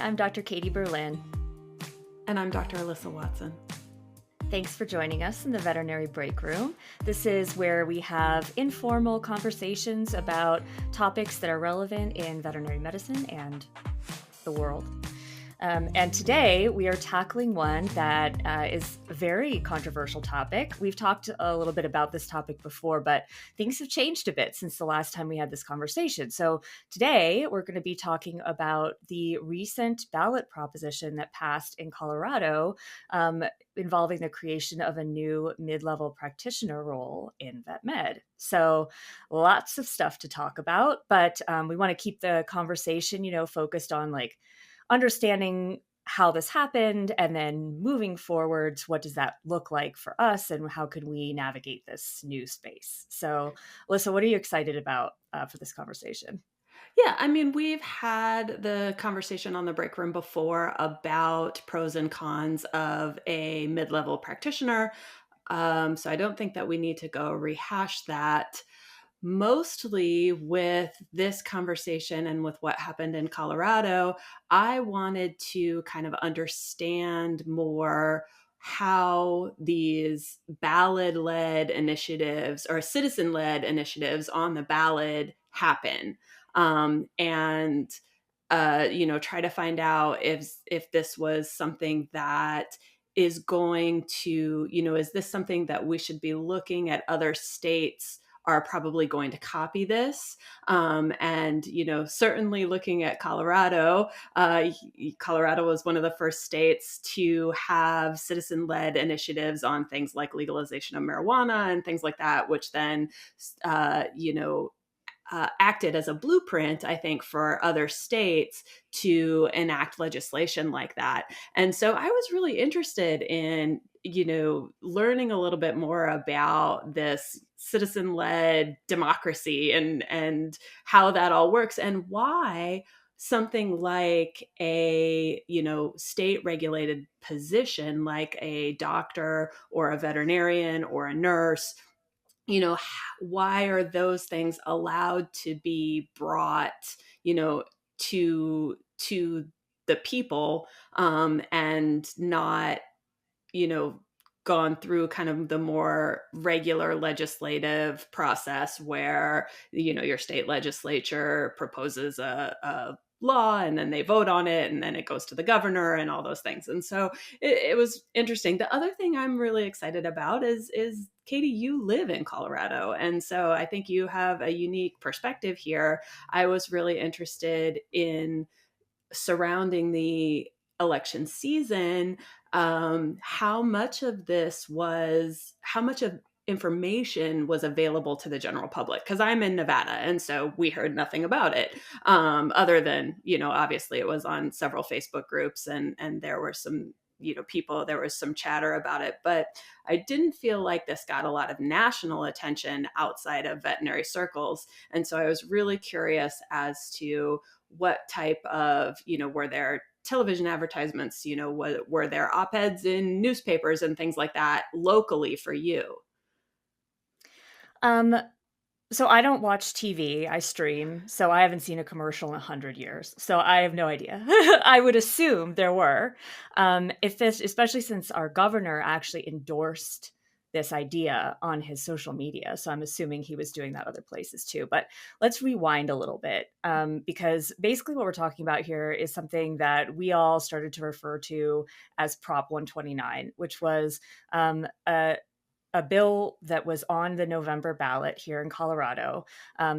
I'm Dr. Katie Berlin. And I'm Dr. Alyssa Watson. Thanks for joining us in the Veterinary Breakroom. This is where we have informal conversations about topics that are relevant in veterinary medicine and the world. And today we are tackling one that is a very controversial topic. We've talked a little bit about this topic before, but things have changed a bit since the last time we had this conversation. So today we're going to be talking about the recent ballot proposition that passed in Colorado involving the creation of a new mid-level practitioner role in vet med. So lots of stuff to talk about, but we want to keep the conversation, focused on understanding how this happened, and then moving forwards, what does that look like for us, and how can we navigate this new space? So, Alyssa, what are you excited about for this conversation? Yeah, I mean, we've had the conversation on the break room before about pros and cons of a mid-level practitioner. So I don't think that we need to go rehash that. Mostly with this conversation and with what happened in Colorado, I wanted to kind of understand more how these ballot-led initiatives or citizen-led initiatives on the ballot happen. And try to find out if this was something that is going to, is this something that we should be looking at other states are probably going to copy this. And, certainly looking at Colorado, Colorado was one of the first states to have citizen-led initiatives on things like legalization of marijuana and things like that, which then, acted as a blueprint, I think, for other states to enact legislation like that. And so I was really interested in, learning a little bit more about this citizen-led democracy and how that all works and why something like a, state regulated position like a doctor or a veterinarian or a nurse, why are those things allowed to be brought, to the people, and not, gone through kind of the more regular legislative process where, your state legislature proposes a law and then they vote on it and then it goes to the governor and all those things. And so it was interesting. The other thing I'm really excited about is Katie, you live in Colorado. And so I think you have a unique perspective here. I was really interested in surrounding the election season, how much of information was available to the general public, because I'm in Nevada and so we heard nothing about it, other than, obviously it was on several Facebook groups and there were some, there was some chatter about it, but I didn't feel like this got a lot of national attention outside of veterinary circles. And so I was really curious as to what type of, were there television advertisements, were there op-eds in newspapers and things like that locally for you? So I don't watch TV, I stream, so I haven't seen a commercial in 100 years. So I have no idea. I would assume there were. Especially since our governor actually endorsed this idea on his social media. So I'm assuming he was doing that other places too. But let's rewind a little bit, because basically what we're talking about here is something that we all started to refer to as Prop 129, which was a bill that was on the November ballot here in Colorado,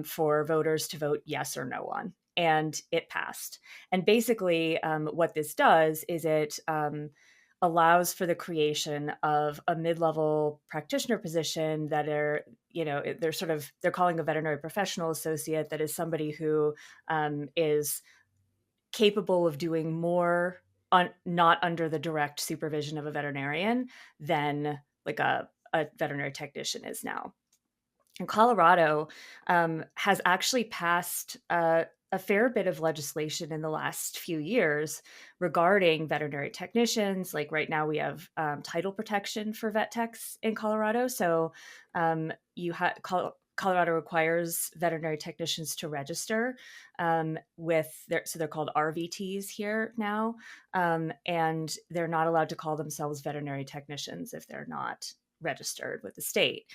for voters to vote yes or no on. And it passed. And basically, what this does is it allows for the creation of a mid-level practitioner position that they're calling a veterinary professional associate, that is somebody who is capable of doing more not under the direct supervision of a veterinarian than like a veterinary technician is now. And Colorado has actually passed a fair bit of legislation in the last few years regarding veterinary technicians. Like right now we have title protection for vet techs in Colorado. So Colorado requires veterinary technicians to register so they're called RVTs here now, and they're not allowed to call themselves veterinary technicians if they're not registered with the state.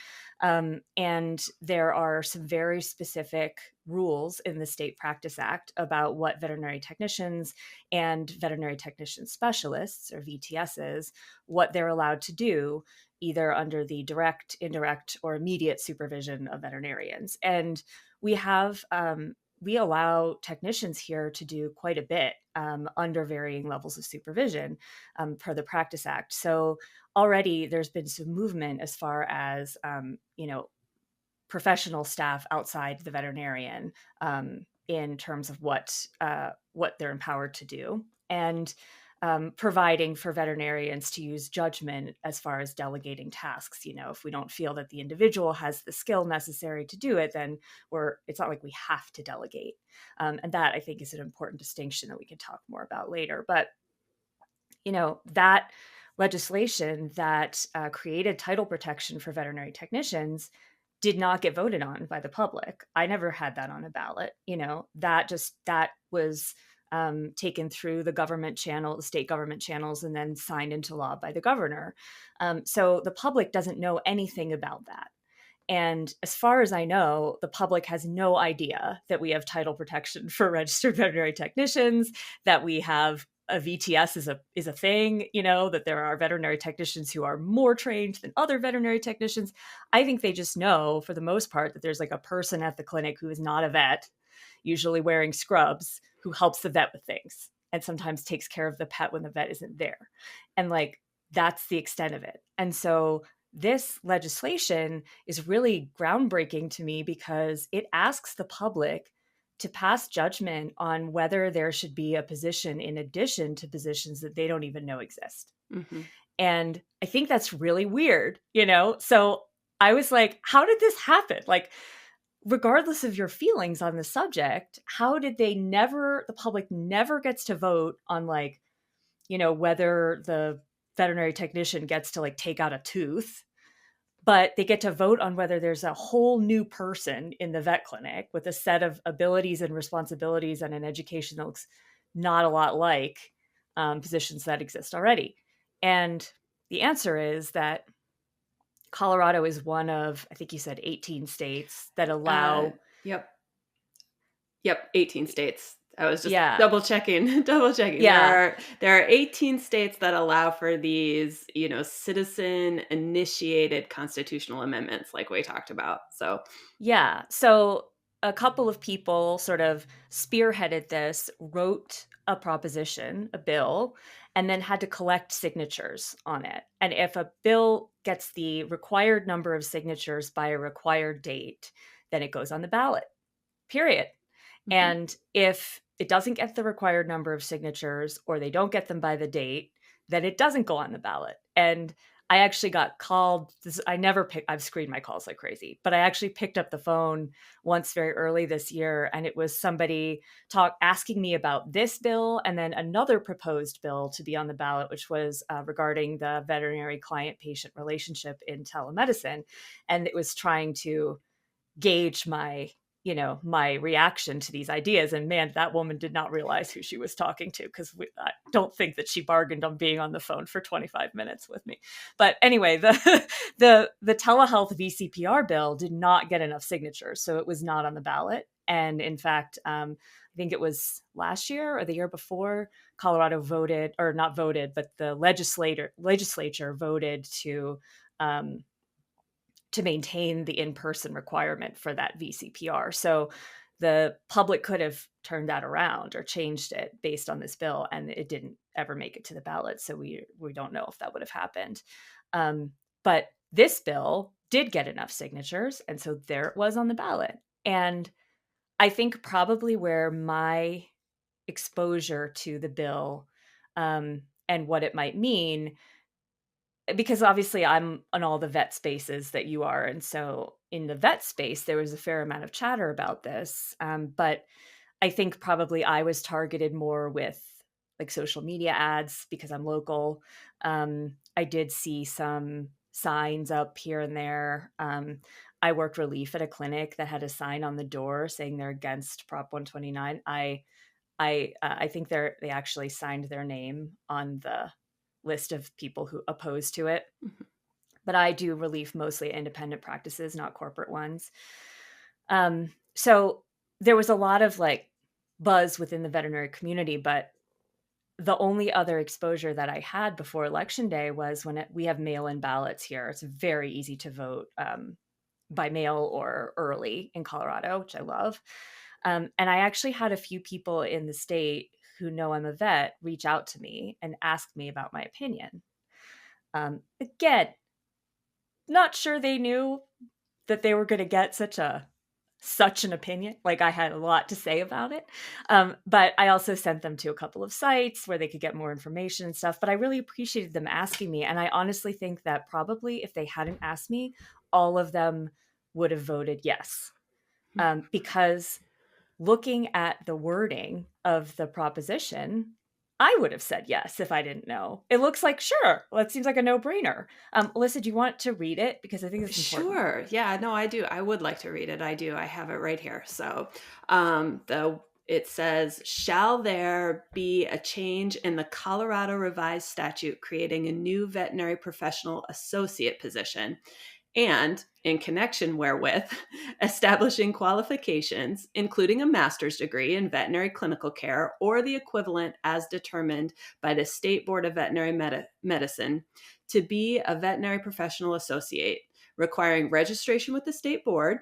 And there are some very specific rules in the State Practice Act about what veterinary technicians and veterinary technician specialists, or VTSs, what they're allowed to do, either under the direct, indirect, or immediate supervision of veterinarians. And we have we allow technicians here to do quite a bit under varying levels of supervision per the Practice Act. So already there's been some movement as far as professional staff outside the veterinarian in terms of what they're empowered to do, and providing for veterinarians to use judgment as far as delegating tasks. If we don't feel that the individual has the skill necessary to do it, then it's not like we have to delegate. And that, I think, is an important distinction that we can talk more about later. But that legislation that created title protection for veterinary technicians did not get voted on by the public. I never had that on a ballot. That was taken through the state government channels, and then signed into law by the governor. So the public doesn't know anything about that. And as far as I know, the public has no idea that we have title protection for registered veterinary technicians, that we have a VTS is a thing, that there are veterinary technicians who are more trained than other veterinary technicians. I think they just know, for the most part, that there's like a person at the clinic who is not a vet, usually wearing scrubs, who helps the vet with things and sometimes takes care of the pet when the vet isn't there. And that's the extent of it. And so this legislation is really groundbreaking to me because it asks the public to pass judgment on whether there should be a position in addition to positions that they don't even know exist. Mm-hmm. And I think that's really weird, So I was like, how did this happen? Regardless of your feelings on the subject, how did the public never gets to vote on whether the veterinary technician gets to take out a tooth, but they get to vote on whether there's a whole new person in the vet clinic with a set of abilities and responsibilities and an education that looks not a lot like positions that exist already. And the answer is that Colorado is one of, I think you said 18 states that allow. Yep, 18 states. I was just double checking. Yeah. There are 18 states that allow for these, citizen initiated constitutional amendments like we talked about. So a couple of people sort of spearheaded this, wrote a proposition, a bill, and then had to collect signatures on it. And if a bill gets the required number of signatures by a required date, then it goes on the ballot, period. Mm-hmm. And if it doesn't get the required number of signatures, or they don't get them by the date, then it doesn't go on the ballot. And I actually got called. I've screened my calls like crazy, but I actually picked up the phone once very early this year, and it was somebody asking me about this bill and then another proposed bill to be on the ballot, which was regarding the veterinary client-patient relationship in telemedicine. And it was trying to gauge my reaction to these ideas. And man, that woman did not realize who she was talking to, because I don't think that she bargained on being on the phone for 25 minutes with me. But anyway, the telehealth VCPR bill did not get enough signatures, so it was not on the ballot. And in fact, I think it was last year or the year before, Colorado voted, or not voted, but the legislature voted to maintain the in-person requirement for that VCPR. So the public could have turned that around or changed it based on this bill, and it didn't ever make it to the ballot. So we don't know if that would have happened. But this bill did get enough signatures, and so there it was on the ballot. And I think probably where my exposure to the bill and what it might mean, because obviously I'm on all the vet spaces that you are. And so in the vet space, there was a fair amount of chatter about this. But I think probably I was targeted more with social media ads because I'm local. I did see some signs up here and there. I worked relief at a clinic that had a sign on the door saying they're against Prop 129. I think they actually signed their name on the list of people who opposed to it. Mhm. But I do relief mostly at independent practices, not corporate ones. So there was a lot of like buzz within the veterinary community, but the only other exposure that I had before election day was when we have mail-in ballots here. It's very easy to vote by mail or early in Colorado, which I love. And I actually had a few people in the state who know I'm a vet reach out to me and ask me about my opinion. Again, not sure they knew that they were going to get such an opinion. Like I had a lot to say about it. But I also sent them to a couple of sites where they could get more information and stuff. But I really appreciated them asking me. And I honestly think that probably if they hadn't asked me, all of them would have voted yes. Because looking at the wording of the proposition, I would have said yes if I didn't know. It looks like, sure, well, it seems like a no brainer. Alyssa, do you want to read it? Because I think it's important. Sure. Yeah, no, I do. I would like to read it. I do. I have it right here. So, it says, "Shall there be a change in the Colorado revised statute creating a new veterinary professional associate position, and in connection wherewith, establishing qualifications, including a master's degree in veterinary clinical care or the equivalent as determined by the State Board of Veterinary Medicine, to be a veterinary professional associate, requiring registration with the state board,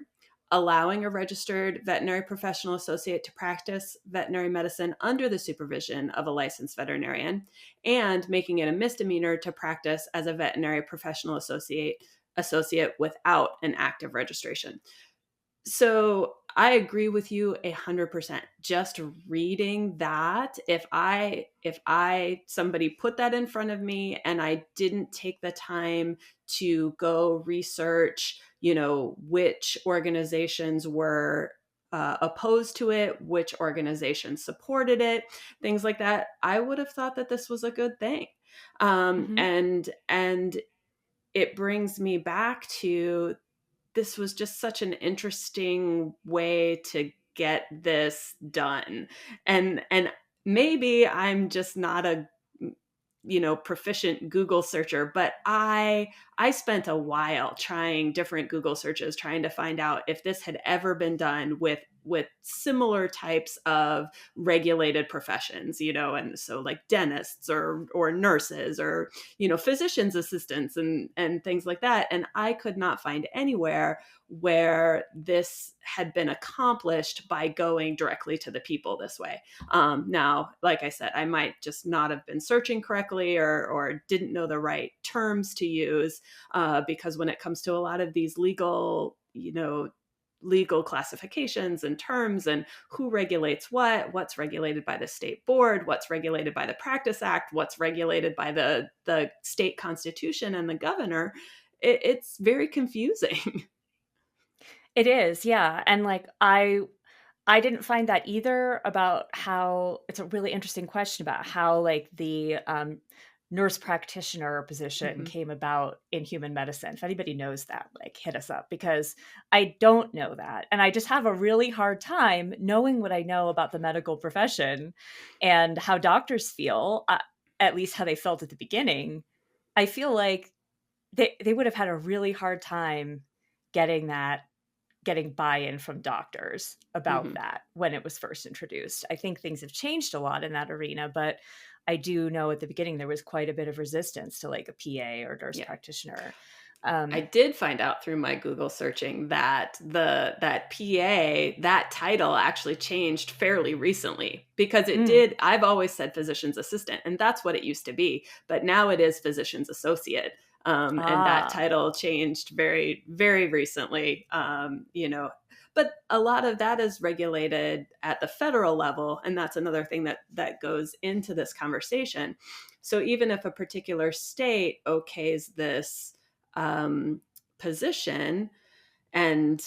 allowing a registered veterinary professional associate to practice veterinary medicine under the supervision of a licensed veterinarian, and making it a misdemeanor to practice as a veterinary professional associate without an active registration." So I agree with you 100%. Just reading that, if I somebody put that in front of me and I didn't take the time to go research, which organizations were opposed to it, which organizations supported it, things like that, I would have thought that this was a good thing. Mm-hmm. And it brings me back to, this was just such an interesting way to get this done. And maybe I'm just not a proficient Google searcher, but I spent a while trying different Google searches trying to find out if this had ever been done with similar types of regulated professions, and so like dentists or nurses or physicians assistants and things like that. And I could not find anywhere where this had been accomplished by going directly to the people this way. Now, like I said, I might just not have been searching correctly or didn't know the right terms to use, because when it comes to a lot of these legal classifications and terms and who regulates what's regulated by the state board, what's regulated by the Practice Act, what's regulated by the state constitution and the governor, it's very confusing. It is, yeah. And like I didn't find that either about how it's a really interesting question about how like the nurse practitioner position Mhm. came about in human medicine. If anybody knows that, like hit us up because I don't know that. And I just have a really hard time knowing what I know about the medical profession and how doctors feel, at least how they felt at the beginning. I feel like they would have had a really hard time getting that getting buy-in from doctors about Mhm. that when it was first introduced. I think things have changed a lot in that arena, but I do know at the beginning there was quite a bit of resistance to like a PA or nurse Yeah. practitioner. I Um, did find out through my Google searching that that PA, that title actually changed fairly recently, because it mm, did. I've always said physician's assistant, and that's what it used to be, but now it is physician's associate. And that ah, title changed very, very recently. But a lot of that is regulated at the federal level, and that's another thing that goes into this conversation. So even if a particular state okays this um, position and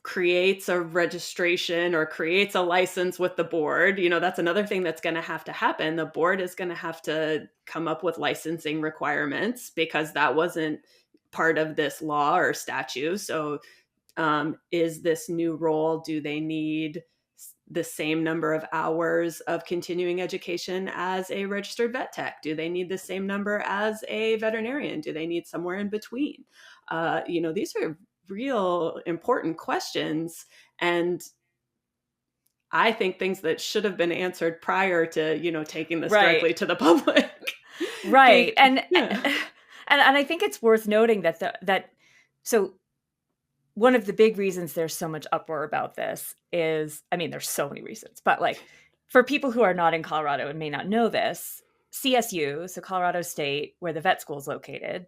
creates a registration or creates a license with the board, that's another thing that's going to have to happen. The board is going to have to come up with licensing requirements, because that wasn't part of this law or statute. So is this new role, do they need the same number of hours of continuing education as a registered vet tech? Do they need the same number as a veterinarian? Do they need somewhere in between? These are real important questions. And I think things that should have been answered prior to, taking this Right. directly to the public. Right. And Yeah. and I think it's worth noting that so one of the big reasons there's so much uproar about this is, I mean, there's so many reasons, but like for people who are not in Colorado and may not know this, CSU, so Colorado State, where the vet school is located,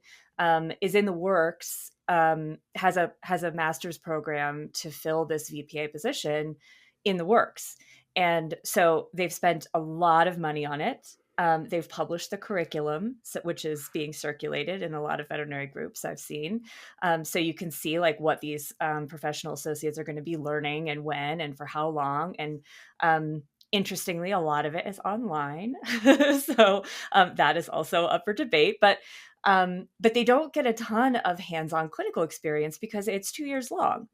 is in the works, has a master's program to fill this VPA position in the works. And so they've spent a lot of money on it. They've published the curriculum, which is being circulated in a lot of veterinary groups I've seen. So you can see like what these professional associates are going to be learning and when and for how long. And interestingly, a lot of it is online. So that is also up for debate. But they don't get a ton of hands-on clinical experience because it's 2 years long.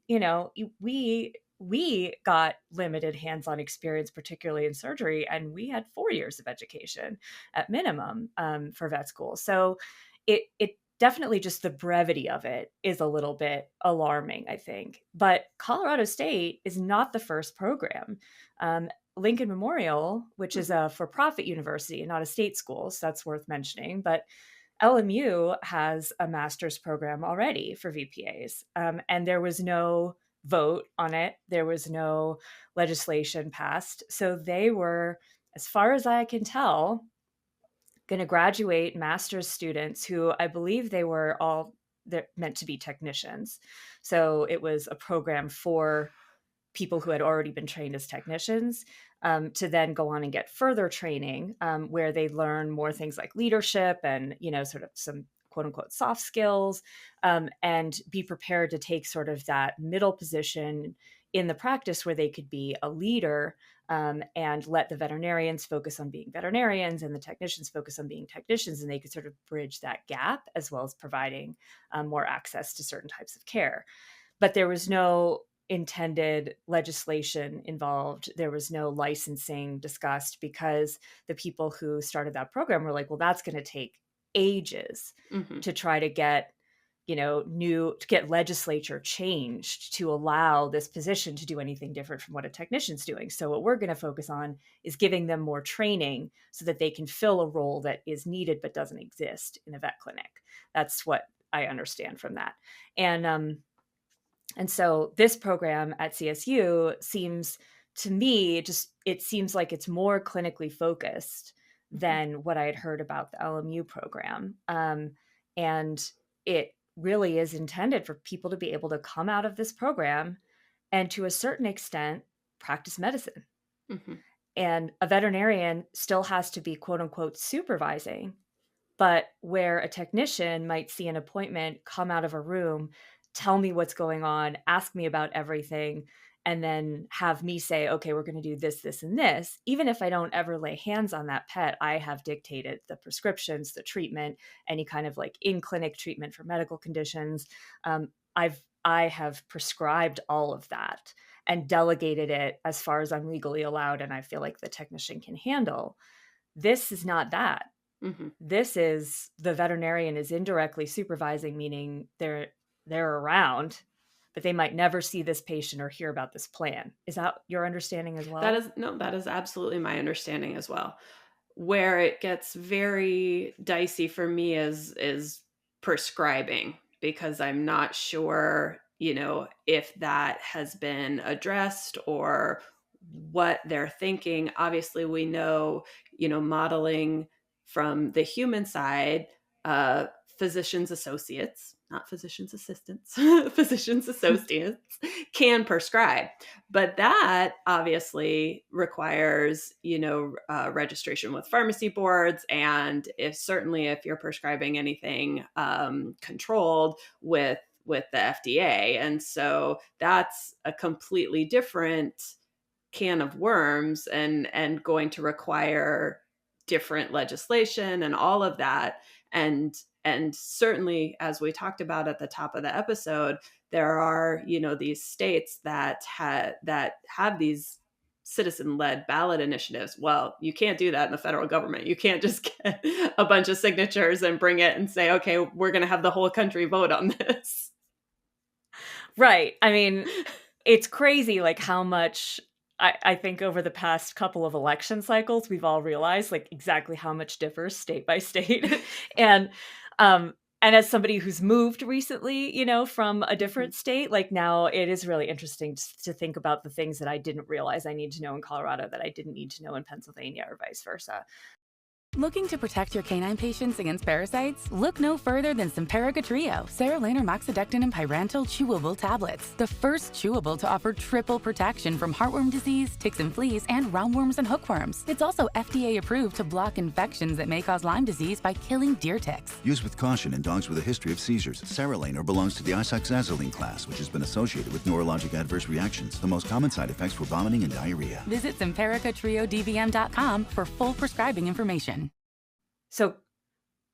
We got limited hands-on experience, particularly in surgery, and we had 4 years of education at minimum for vet school. So it definitely, just the brevity of it is a little bit alarming, I think. But Colorado State is not the first program. Lincoln Memorial, which is a for-profit university and not a state school, so that's worth mentioning. But LMU has a master's program already for VPAs, and there was no vote on it. There was no legislation passed. So they were, as far as I can tell, going to graduate master's students who I believe they're meant to be technicians. So it was a program for people who had already been trained as technicians, to then go on and get further training, where they learn more things like leadership and, sort of some quote unquote soft skills, and be prepared to take sort of that middle position in the practice where they could be a leader, and let the veterinarians focus on being veterinarians and the technicians focus on being technicians, and they could sort of bridge that gap as well as providing more access to certain types of care. But there was no intended legislation involved. There was no licensing discussed because the people who started that program were like, well, that's going to take ages to try to get, to get legislature changed to allow this position to do anything different from what a technician's doing. So what we're going to focus on is giving them more training so that they can fill a role that is needed but doesn't exist in a vet clinic. That's what I understand from that. And so this program at CSU seems to me, it seems like it's more clinically focused than what I had heard about the LMU program. And it really is intended for people to be able to come out of this program and, to a certain extent, practice medicine. And a veterinarian still has to be quote unquote supervising, but where a technician might see an appointment, come out of a room, tell me what's going on, ask me about everything, and then have me say, okay, we're going to do this, this, and this. Even if I don't ever lay hands on that pet, I have dictated the prescriptions, the treatment, any kind of like in-clinic treatment for medical conditions. I have prescribed all of that and delegated it as far as I'm legally allowed, and I feel like the technician can handle. This is not that. This is, the veterinarian is indirectly supervising, meaning they're around, but they might never see this patient or hear about this plan. Is that your understanding as well? That is absolutely my understanding as well. Where it gets very dicey for me is prescribing, because I'm not sure, if that has been addressed or what they're thinking. Obviously, we know, modeling from the human side, physicians associates, not physicians assistants, physicians associates can prescribe. But that obviously requires, registration with pharmacy boards. And if you're prescribing anything controlled with the FDA. And so that's a completely different can of worms, and going to require different legislation and all of that. And certainly, as we talked about at the top of the episode, there are, these states that have these citizen-led ballot initiatives. Well, you can't do that in the federal government. You can't just get a bunch of signatures and bring it and say, okay, we're going to have the whole country vote on this. Right. I mean, it's crazy, like, how much I think over the past couple of election cycles, we've all realized, like, exactly how much differs state by state. And, um, and as somebody who's moved recently, from a Mhm. different state, like, now it is really interesting to think about the things that I didn't realize I need to know in Colorado that I didn't need to know in Pennsylvania or vice versa. Looking to protect your canine patients against parasites? Look no further than Simparica Trio, Serolaner Moxidectin and Pyrantel chewable tablets. The first chewable to offer triple protection from heartworm disease, ticks and fleas, and roundworms and hookworms. It's also FDA approved to block infections that may cause Lyme disease by killing deer ticks. Use with caution in dogs with a history of seizures. Serolaner belongs to the isoxazoline class, which has been associated with neurologic adverse reactions. The most common side effects were vomiting and diarrhea. Visit SimparicaTrioDVM.com for full prescribing information. So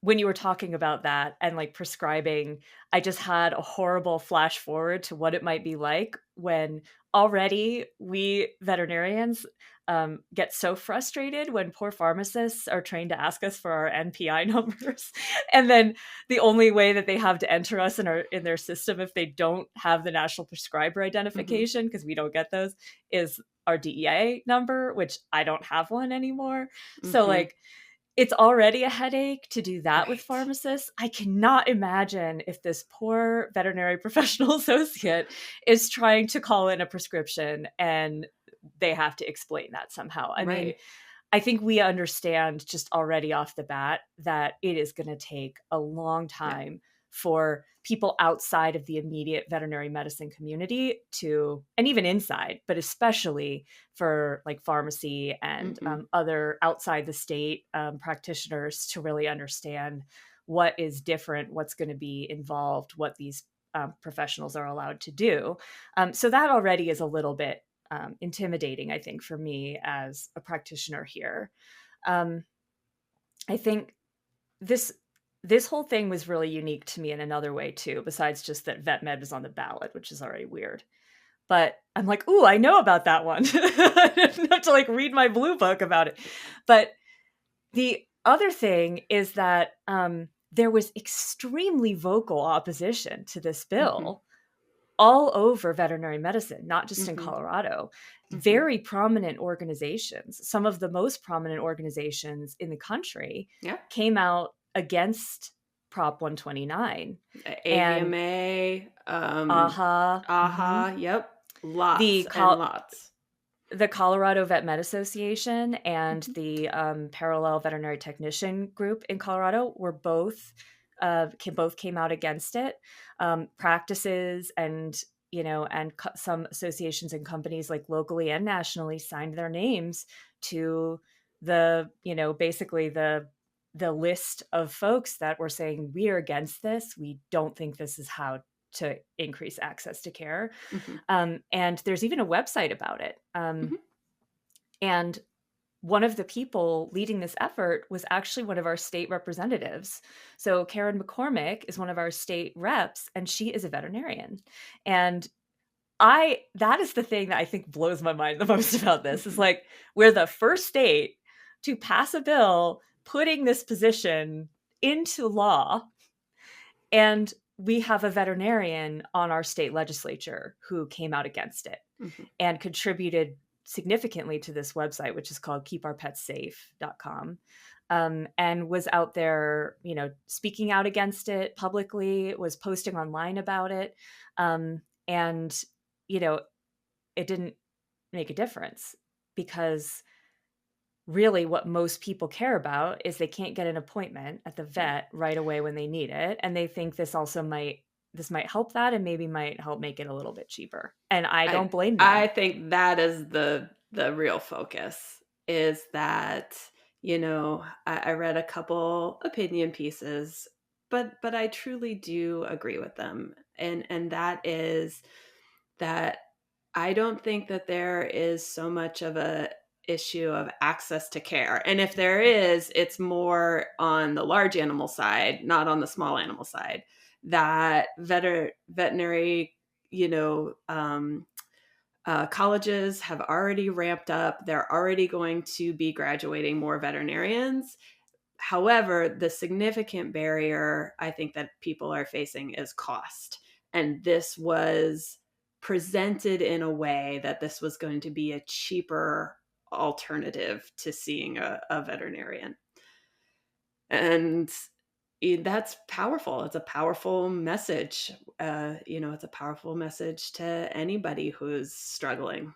when you were talking about that and, like, prescribing, I just had a horrible flash forward to what it might be like when already we veterinarians get so frustrated when poor pharmacists are trained to ask us for our NPI numbers. And then the only way that they have to enter us in their system, if they don't have the national prescriber identification, because we don't get those, is our DEA number, which I don't have one anymore. So, Mhm. like, it's already a headache to do that with Right. pharmacists. I cannot imagine if this poor veterinary professional associate is trying to call in a prescription and they have to explain that somehow. I mean, Right. I think we understand just already off the bat that it is going to take a long Yeah. time for people outside of the immediate veterinary medicine community to, and even inside, but especially for, like, pharmacy and Mhm. other outside the state practitioners to really understand what is different, what's going to be involved, what these professionals are allowed to do. So that already is a little bit intimidating, I think, for me as a practitioner here. Um, I think this this whole thing was really unique to me in another way too, besides just that vet med was on the ballot, which is already weird. But I'm like, ooh, I know about that one. I didn't have to, like, read my blue book about it. But the other thing is that there was extremely vocal opposition to this Mhm. bill all over veterinary medicine, not just in Mhm. Colorado. Mhm. Very prominent organizations, some of the most prominent organizations in the country, Yeah. came out against Prop 129. And AVMA, AHA, mhm, AHA, yep. the Lots and Col- lots. the Colorado Vet Med Association and Mhm. the Parallel Veterinary Technician Group in Colorado were both came out against it. Practices and, some associations and companies, like, locally and nationally, signed their names to basically the list of folks that were saying, we are against this. We don't think this is how to increase access to care. Mhm. And there's even a website about it. Mhm. And one of the people leading this effort was actually one of our state representatives. So Karen McCormick is one of our state reps, and she is a veterinarian. And that is the thing that I think blows my mind the most about this is, Mhm. like, we're the first state to pass a bill putting this position into law, and we have a veterinarian on our state legislature who came out against it Mhm. and contributed significantly to this website, which is called keepourpetssafe.com. And was out there, speaking out against it publicly, was posting online about it. And, you know, it didn't make a difference because really what most people care about is they can't get an appointment at the Right. vet right away when they need it, and they think this might help that and maybe might help make it a little bit cheaper, and I I don't blame I them. think that is the real focus, is that, I read a couple opinion pieces, but I truly do agree with them. And that is that I don't think that there is so much of issue of access to care. And if there is, it's more on the large animal side, not on the small animal side. That veterinary, colleges have already ramped up. They're already going to be graduating more veterinarians. However, the significant barrier I think that people are facing is cost. And this was presented in a way that this was going to be a cheaper alternative to seeing a veterinarian. And that's powerful. It's a powerful message. It's a powerful message to anybody who's struggling.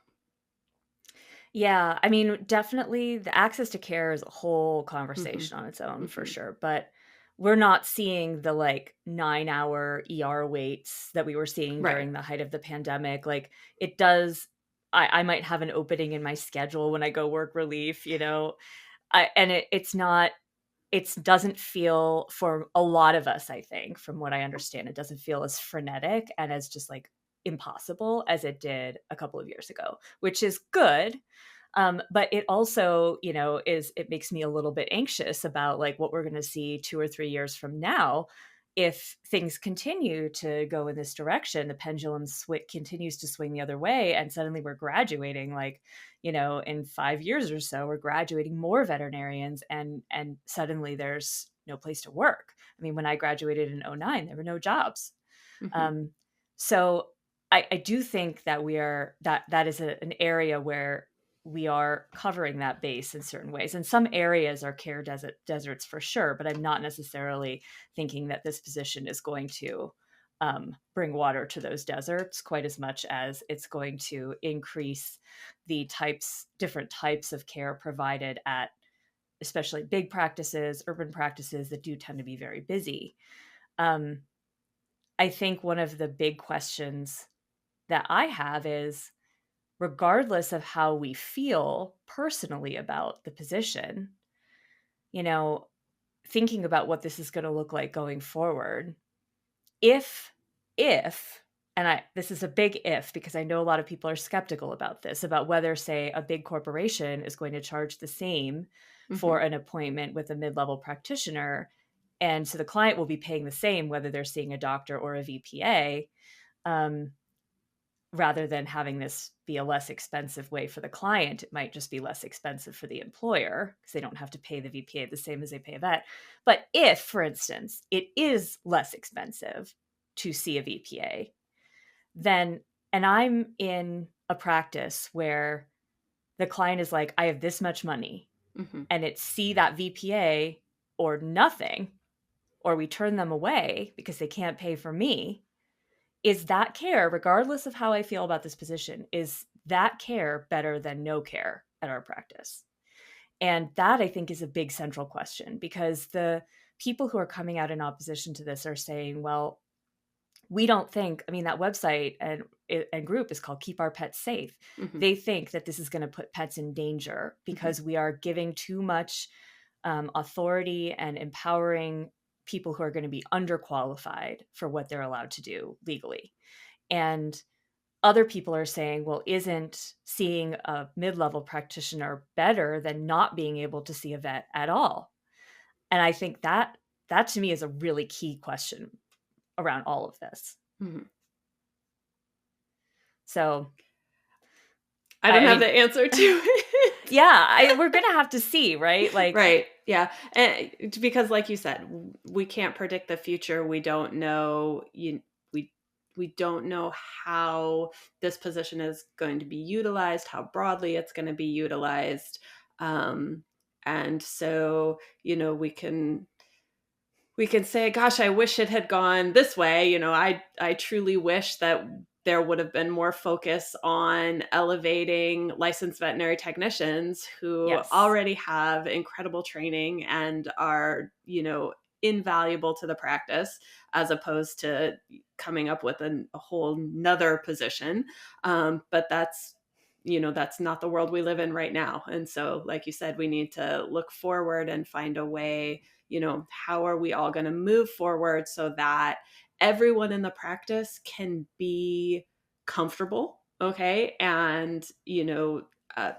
Yeah, I mean, definitely the access to care is a whole Mhm. conversation on its own for Mhm. sure, but we're not seeing the like 9-hour ER waits that we were seeing Right. during the height of the pandemic. Like it does, I might have an opening in my schedule when I go work relief, and it's not, it doesn't feel for a lot of us, I think, from what I understand, it doesn't feel as frenetic and as just like impossible as it did a couple of years ago, which is good. But it also, it makes me a little bit anxious about like what we're going to see 2 or 3 years from now. If things continue to go in this direction, the pendulum continues to swing the other way, and suddenly we're graduating, like, in 5 years or so, we're graduating more veterinarians, and suddenly there's no place to work. I mean, when I graduated in '09, there were no jobs. Mhm. Um, so I do think that that is an area where we are covering that base in certain ways. And some areas are deserts for sure, but I'm not necessarily thinking that this position is going to bring water to those deserts quite as much as it's going to increase the different types of care provided at especially big practices, urban practices that do tend to be very busy. Um, I think one of the big questions that I have is, regardless of how we feel personally about the position, you know, thinking about what this is going to look like going forward, if, if, and this is a big if, because I know a lot of people are skeptical about this, about whether, say, a big corporation is going to charge the same for Mhm. an appointment with a mid-level practitioner. And so the client will be paying the same whether they're seeing a doctor or a VPA. Um, Rather than having this be a less expensive way for the client, it might just be less expensive for the employer because they don't have to pay the VPA the same as they pay a vet. But if, for instance, it is less expensive to see a VPA, then, and I'm in a practice where the client is like, I have this much money, Mhm. and it's see that VPA or nothing, or we turn them away because they can't pay for me. Is that care, regardless of how I feel about this position, is that care better than no care at our practice? And that, I think, is a big central question, because the people who are coming out in opposition to this are saying, well, we don't think, I mean, that website and group is called Keep Our Pets Safe. Mhm. They think that this is going to put pets in danger Mhm. because we are giving too much authority and empowering people who are going to be underqualified for what they're allowed to do legally. And other people are saying, well, isn't seeing a mid-level practitioner better than not being able to see a vet at all? And I think that to me is a really key question around all of this. Mhm. So I I don't have mean, the answer to it. yeah, we're gonna have to see, right? Like, Right. Yeah. And because like you said, we can't predict the future. We don't know we we don't know how this position is going to be utilized, how broadly it's going to be utilized. Um and so, we can say, gosh, I wish it had gone this way. I truly wish that there would have been more focus on elevating licensed veterinary technicians who yes, already have incredible training and are, invaluable to the practice, as opposed to coming up with a whole nother position. But that's not the world we live in right now. And so, like you said, we need to look forward and find a way. How are we all going to move forward so that everyone in the practice can be comfortable, okay? And, uh,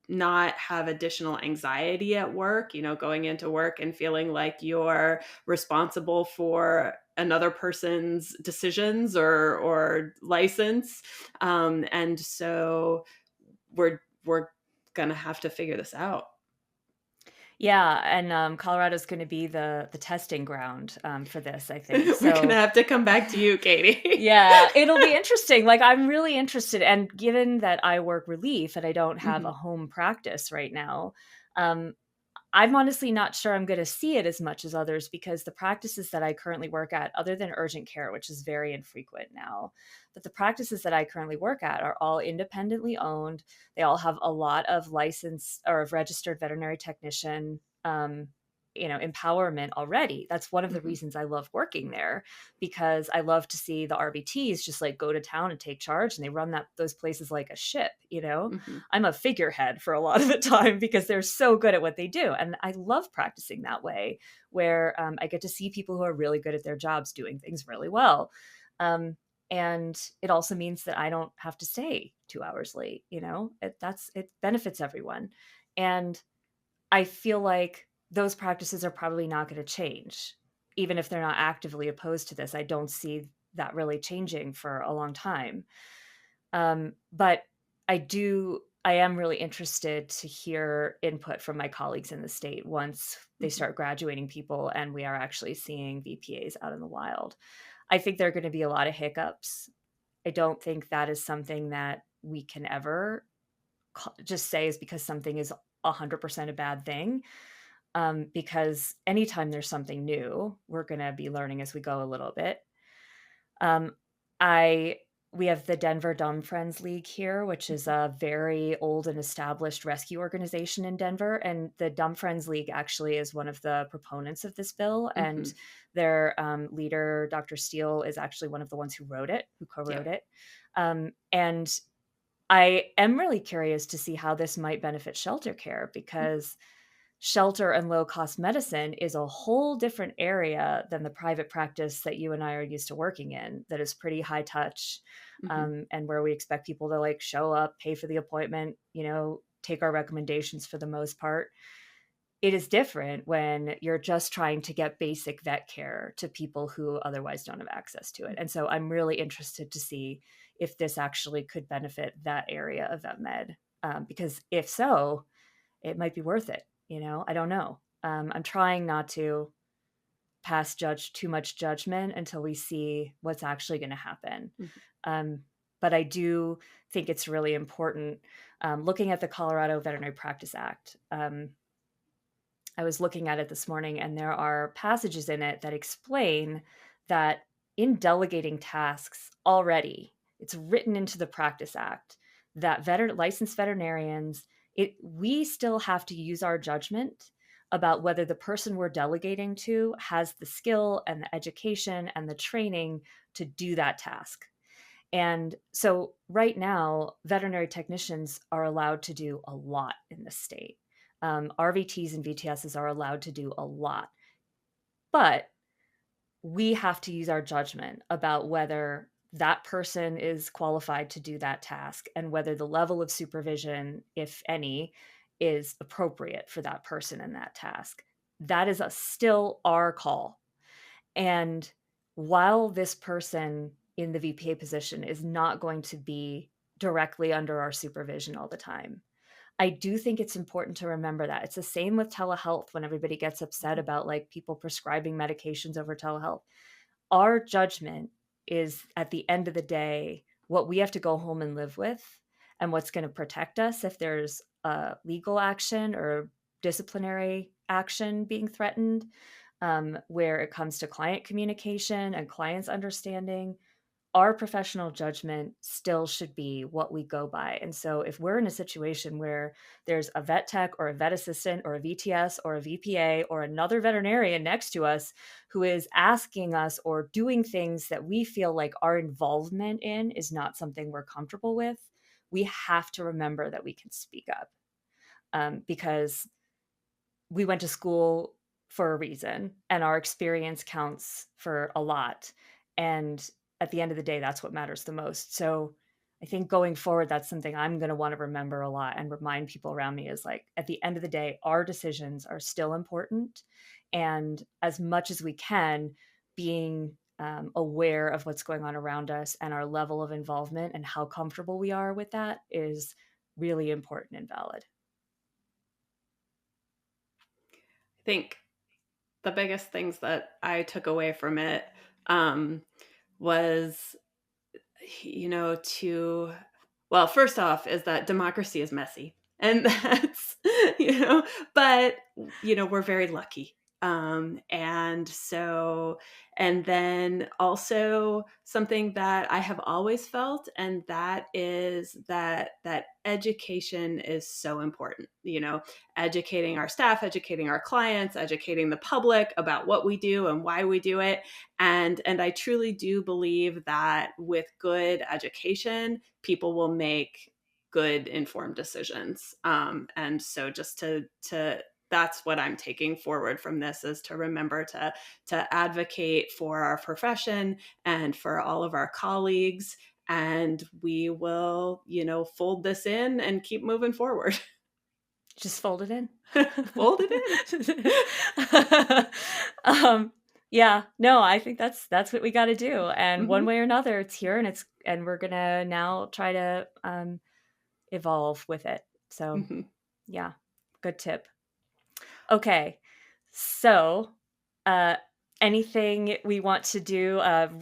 not have additional anxiety at work, going into work and feeling like you're responsible for another person's decisions or license. And so we're gonna have to figure this out. Yeah, and Colorado's going to be the testing ground for this, I think. We're gonna So have to come back to you, Katie. yeah, it'll be interesting. Like, I'm really interested, and given that I work relief and I don't have a Mhm, home practice right now, um, I'm honestly not sure I'm going to see it as much as others, because the practices that I currently work at, other than urgent care, which is very infrequent now, but the practices that I currently work at are all independently owned. They all have a lot of licensed or of registered veterinary technician, empowerment already. That's one of the mhm, reasons I love working there, because I love to see the RVTs just like go to town and take charge, and they run those places like a ship. mhm, I'm a figurehead for a lot of the time because they're so good at what they do. And I love practicing that way, where I get to see people who are really good at their jobs doing things really well. Um, and it also means that I don't have to stay 2 hours late. It benefits everyone. And I feel like those practices are probably not going to change. Even if they're not actively opposed to this, I don't see that really changing for a long time. But I am really interested to hear input from my colleagues in the state once they mhm, start graduating people and we are actually seeing VPAs out in the wild. I think there are going to be a lot of hiccups. I don't think that is something that we can ever just say is because something is 100% a bad thing. Because anytime there's something new, we're going to be learning as we go a little bit. Um, I We have the Denver Dumb Friends League here, which is mhm, a very old and established rescue organization in Denver. And the Dumb Friends League actually is one of the proponents of this bill. And mhm. their leader, Dr. Steele, is actually one of the ones who co-wrote Yep. it. And I am really curious to see how this might benefit shelter care, because shelter and low cost medicine is a whole different area than the private practice that you and I are used to working in, that is pretty high touch, Mhm, and where we expect people to like show up, pay for the appointment, take our recommendations for the most part. It is different when you're just trying to get basic vet care to people who otherwise don't have access to it. mhm, And so I'm really interested to see if this actually could benefit that area of vet med, because if so, it might be worth it. I don't know. I'm trying not to judge too much judgment until we see what's actually going to happen. mhm, Um, but I do think it's really important. Looking at the Colorado Veterinary Practice Act, I was looking at it this morning, and there are passages in it that explain that in delegating tasks already, it's written into the Practice Act that licensed veterinarians, we still have to use our judgment about whether the person we're delegating to has the skill and the education and the training to do that task. And so right now, veterinary technicians are allowed to do a lot in the state. RVTs and VTSs are allowed to do a lot, but we have to use our judgment about whether that person is qualified to do that task and whether the level of supervision, if any, is appropriate for that person in that task. That is still our call. And while this person in the VPA position is not going to be directly under our supervision all the time, I do think it's important to remember that. It's the same with telehealth when everybody gets upset mhm, about like people prescribing medications over telehealth. Our judgment is at the end of the day what we have to go home and live with, and what's going to protect us if there's a legal action or disciplinary action being threatened, where it comes to client communication and clients understanding. Our professional judgment still should be what we go by. And so if we're in a situation where there's a vet tech or a vet assistant or a VTS or a VPA or another veterinarian next to us who is asking us or doing things that we feel like our involvement in is not something we're comfortable with, we have to remember that we can speak up, because we went to school for a reason and our experience counts for a lot. And at the end of the day, that's what matters the most. So I think going forward, that's something I'm going to want to remember a lot and remind people around me is like, at the end of the day, our decisions are still important. And as much as we can, being aware of what's going on around us and our level of involvement and how comfortable we are with that is really important and valid. I think the biggest things that I took away from it was, well, first off, is that democracy is messy. And that's, but, we're very lucky. And so, and then also something that I have always felt, and that is that education is so important, educating our staff, educating our clients, educating the public about what we do and why we do it. And I truly do believe that with good education, people will make good informed decisions. And so just to that's what I'm taking forward from this, is to remember to advocate for our profession and for all of our colleagues. And we will, fold this in and keep moving forward. Just fold it in. Fold it in. Yeah, no, I think that's what we got to do. And one way or another, it's here, and we're gonna now try to evolve with it. So yeah, good tip. Okay, so anything we want to do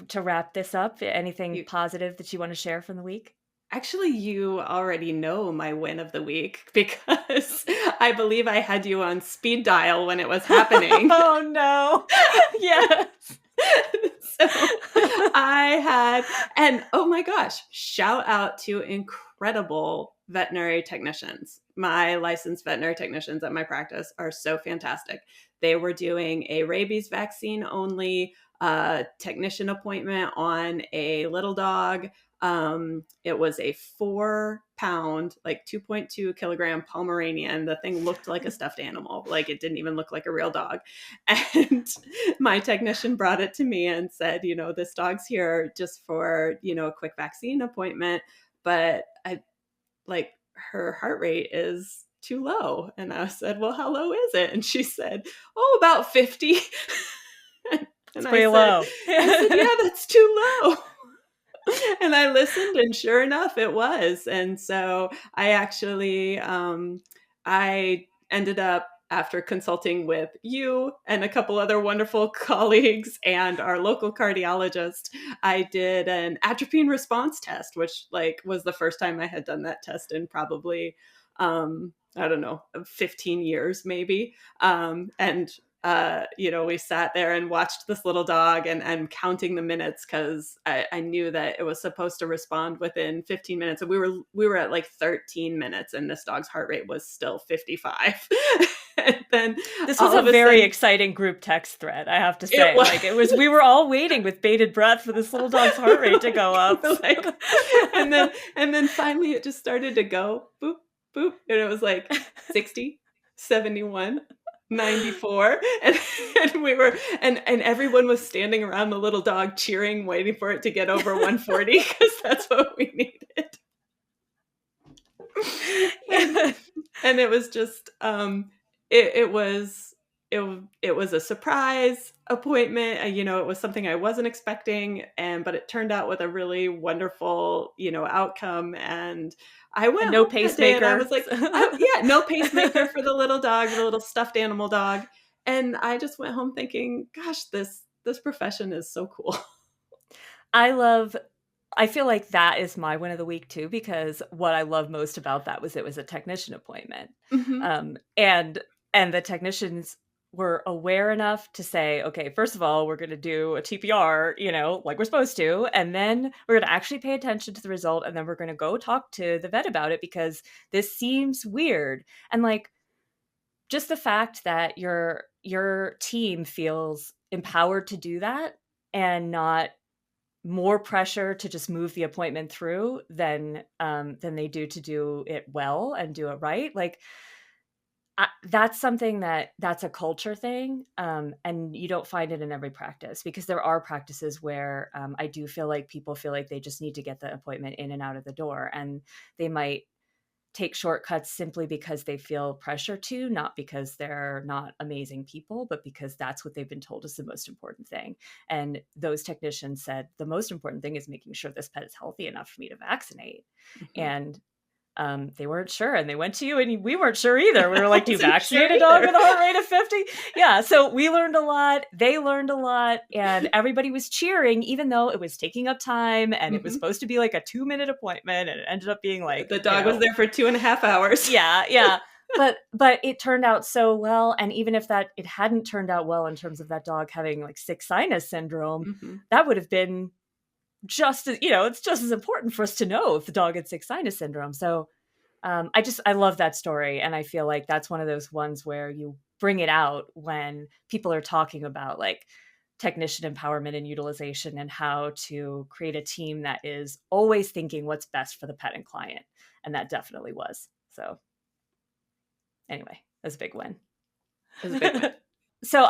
to wrap this up? Anything positive that you want to share from the week? Actually, you already know my win of the week, because I believe I had you on speed dial when it was happening. Oh, no. Yes. So I had, and oh my gosh, shout out to incredible veterinary technicians. My licensed veterinary technicians at my practice are so fantastic. They were doing a rabies vaccine only technician appointment on a little dog. It was a 4-pound, like 2.2 kilogram Pomeranian. The thing looked like a stuffed animal. Like, it didn't even look like a real dog. And my technician brought it to me and said, this dog's here just for, a quick vaccine appointment, but her heart rate is too low. And I said, well, how low is it? And she said, about 50. It's pretty low. I said, yeah, that's too low. And I listened, and sure enough, it was. And so I actually, I ended up, after consulting with you and a couple other wonderful colleagues and our local cardiologist, I did an atropine response test, which was the first time I had done that test in probably, I don't know, 15 years maybe. We sat there and watched this little dog and counting the minutes, because I knew that it was supposed to respond within 15 minutes. And we were at 13 minutes, and this dog's heart rate was still 55. And then this was a very exciting group text thread, I have to say. We were all waiting with bated breath for this little dog's heart rate to go up. And then finally it just started to go boop, boop. And it was 60, 71. 94, and we were, and everyone was standing around the little dog cheering, waiting for it to get over 140, because that's what we needed. And it was just, it was a surprise appointment. It was something I wasn't expecting, but it turned out with a really wonderful, outcome. And I went, and no pacemaker. I was like, no pacemaker for the little dog, the little stuffed animal dog. And I just went home thinking, gosh, this profession is so cool. I feel like that is my win of the week too, because what I love most about that was it was a technician appointment. And the technicians were aware enough to say, okay, first of all, we're going to do a TPR, like we're supposed to, and then we're going to actually pay attention to the result, and then we're going to go talk to the vet about it, because this seems weird. And just the fact that your team feels empowered to do that, and not more pressure to just move the appointment through than they do to do it well and do it right. that's something that's a culture thing. And you don't find it in every practice, because there are practices where I do feel like people feel like they just need to get the appointment in and out of the door, and they might take shortcuts simply because they feel pressure to, not because they're not amazing people, but because that's what they've been told is the most important thing. And those technicians said, the most important thing is making sure this pet is healthy enough for me to vaccinate. Mm-hmm. And they weren't sure, and they went to you, and we weren't sure either. We were like, do you vaccinate sure a dog either. with a heart rate of 50? Yeah. So we learned a lot. They learned a lot, and everybody was cheering, even though it was taking up time, and it was supposed to be like a 2-minute appointment, and it ended up being like, the dog was there for 2.5 hours. Yeah. But it turned out so well. And even if it hadn't turned out well in terms of that dog having like sick sinus syndrome, that would have been just as, it's just as important for us to know if the dog had sick sinus syndrome. So I love that story. And I feel like that's one of those ones where you bring it out when people are talking about like technician empowerment and utilization, and how to create a team that is always thinking what's best for the pet and client. And that definitely was. So anyway, that's a big win. That's a big win. So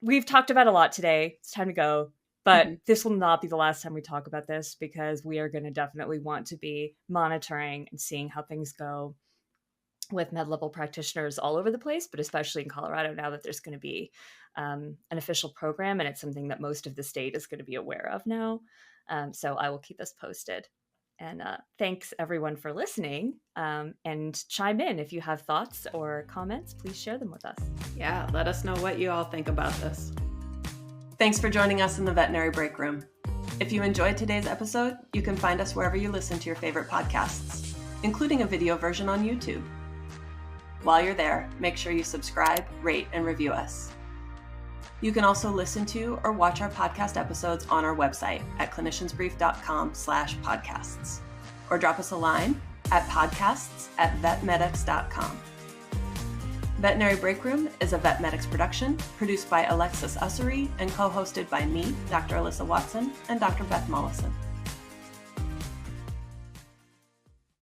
we've talked about a lot today. It's time to go. But this will not be the last time we talk about this, because we are going to definitely want to be monitoring and seeing how things go with med-level practitioners all over the place, but especially in Colorado now that there's going to be an official program, and it's something that most of the state is going to be aware of now. So I will keep us posted. And thanks everyone for listening, and chime in if you have thoughts or comments. Please share them with us. Yeah, let us know what you all think about this. Thanks for joining us in the Veterinary Break Room. If you enjoyed today's episode, you can find us wherever you listen to your favorite podcasts, including a video version on YouTube. While you're there, make sure you subscribe, rate, and review us. You can also listen to or watch our podcast episodes on our website at cliniciansbrief.com/podcasts, or drop us a line at podcasts@vetmedics.com. Veterinary Break Room is a VetMedics production produced by Alexis Ussery and co-hosted by me, Dr. Alyssa Watson, and Dr. Beth Mollison.